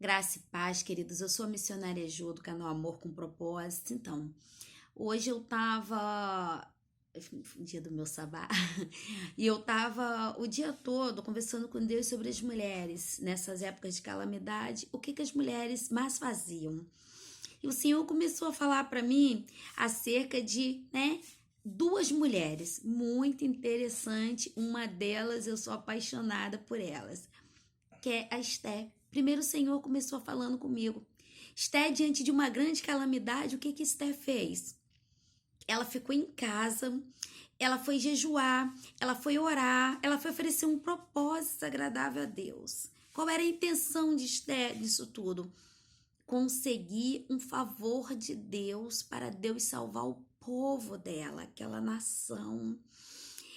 Graça e paz, queridos. Eu sou a missionária Ju do canal Amor com Propósito. Então, hoje eu tava. Dia do meu sabá. E eu tava o dia todo conversando com Deus sobre as mulheres nessas épocas de calamidade. O que as mulheres mais faziam? E o Senhor começou a falar para mim acerca de, duas mulheres muito interessante. Uma delas eu sou apaixonada por elas, que é a Esté. Primeiro o Senhor começou falando comigo. Esté, diante de uma grande calamidade, o que Esté fez? Ela ficou em casa, ela foi jejuar, ela foi orar, ela foi oferecer um propósito agradável a Deus. Qual era a intenção de Esté disso tudo? Conseguir um favor de Deus para Deus salvar o povo dela, aquela nação.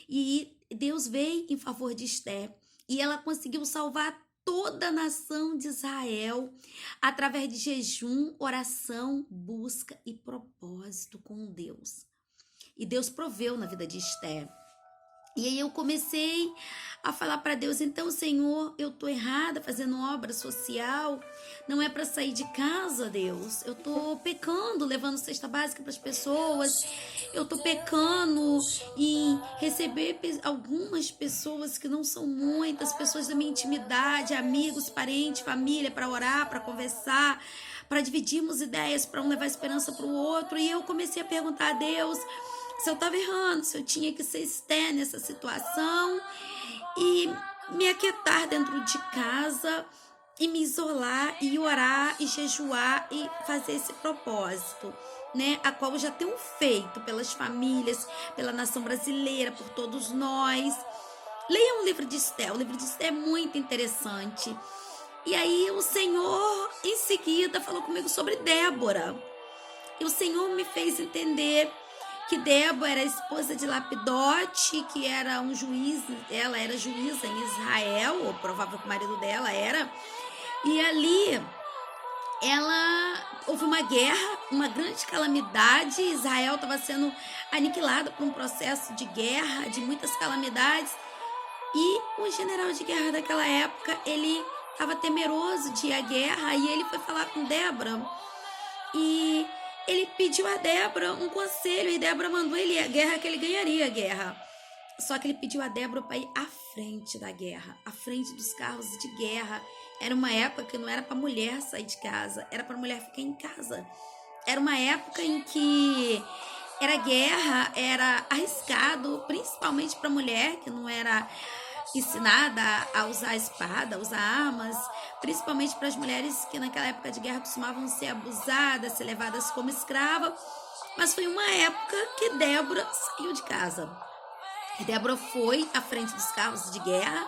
E Deus veio em favor de Esté e ela conseguiu salvar toda a nação de Israel através de jejum, oração, busca e propósito com Deus. E Deus proveu na vida de Esté. E aí eu comecei a falar para Deus: então, Senhor, eu tô errada fazendo obra social, não é para sair de casa, Deus. Eu tô pecando, levando cesta básica para as pessoas. Eu tô pecando em receber algumas pessoas que não são muitas, pessoas da minha intimidade, amigos, parentes, família, para orar, para conversar, para dividirmos ideias, para um levar esperança para o outro. E eu comecei a perguntar a Deus se eu estava errando, se eu tinha que ser Esté nessa situação e me aquietar dentro de casa e me isolar e orar e jejuar e fazer esse propósito, a qual eu já tenho feito pelas famílias, pela nação brasileira, por todos nós. Leiam o livro de Esté. O livro de Esté é muito interessante. E aí o Senhor em seguida falou comigo sobre Débora. E o Senhor me fez entender que Débora era a esposa de Lapidote, que era um juiz, ela era juíza em Israel, ou provável que o marido dela era. E ali houve uma guerra, uma grande calamidade. Israel estava sendo aniquilado por um processo de guerra, de muitas calamidades. E o general de guerra daquela época, ele estava temeroso de ir à guerra, e ele foi falar com Débora. E ele pediu a Débora um conselho, e Débora mandou ele ir à guerra, que ele ganharia a guerra. Só que ele pediu a Débora para ir à frente da guerra, à frente dos carros de guerra. Era uma época que não era para mulher sair de casa, era para mulher ficar em casa. Era uma época em que era guerra, era arriscado, principalmente para mulher que não era ensinada a usar a espada, a usar armas, principalmente para as mulheres que naquela época de guerra costumavam ser abusadas, ser levadas como escrava. Mas foi uma época que Débora saiu de casa. E Débora foi à frente dos carros de guerra,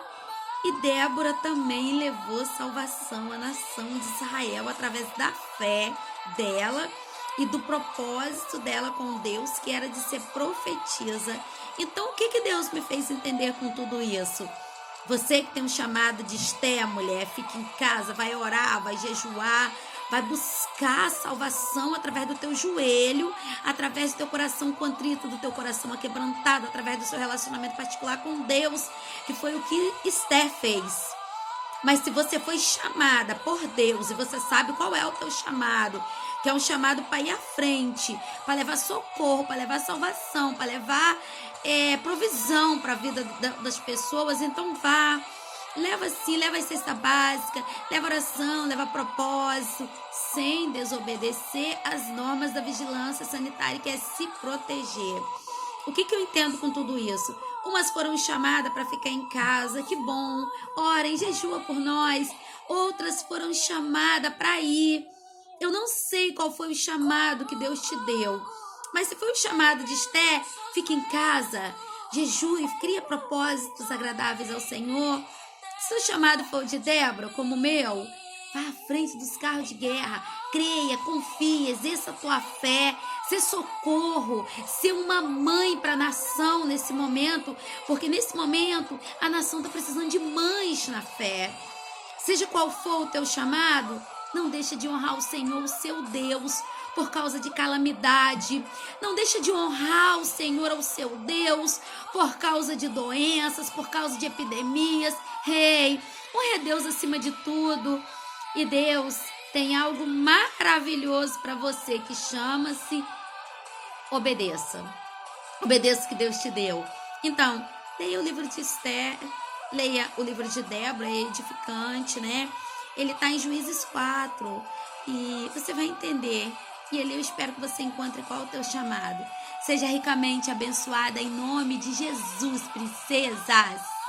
e Débora também levou salvação à nação de Israel através da fé dela e do propósito dela com Deus, que era de ser profetisa. Então, o que Deus me fez entender com tudo isso? Você que tem um chamado de Esté, mulher, fica em casa, vai orar, vai jejuar, vai buscar a salvação através do teu joelho, através do teu coração contrito, do teu coração aquebrantado, através do seu relacionamento particular com Deus, que foi o que Esté fez. Mas se você foi chamada por Deus e você sabe qual é o teu chamado, que é um chamado para ir à frente, para levar socorro, para levar salvação, para levar provisão para a vida das pessoas, então vá. Leva sim, leva a cesta básica, leva oração, leva propósito, sem desobedecer as normas da vigilância sanitária, que é se proteger. O que eu entendo com tudo isso? Umas foram chamadas para ficar em casa, que bom, orem, jejua por nós. Outras foram chamadas para ir. Eu não sei qual foi o chamado que Deus te deu, mas se foi o chamado de Esté, fique em casa, jejue, cria propósitos agradáveis ao Senhor. Se o chamado for de Débora, como o meu, vá à frente dos carros de guerra, creia, confia, exerça a tua fé, ser socorro, ser uma mãe para a nação nesse momento, porque nesse momento a nação está precisando de mães na fé. Seja qual for o teu chamado, não deixa de honrar o Senhor, o seu Deus, por causa de calamidade. Não deixa de honrar o Senhor, o seu Deus, por causa de doenças, por causa de epidemias. Honre a Deus acima de tudo. E Deus tem algo maravilhoso para você que chama-se obedeça. Obedeça o que Deus te deu. Então, leia o livro de Esther, leia o livro de Débora, é edificante, né? Ele está em Juízes 4 e você vai entender. E ali eu espero que você encontre qual é o teu chamado. Seja ricamente abençoada em nome de Jesus, princesas!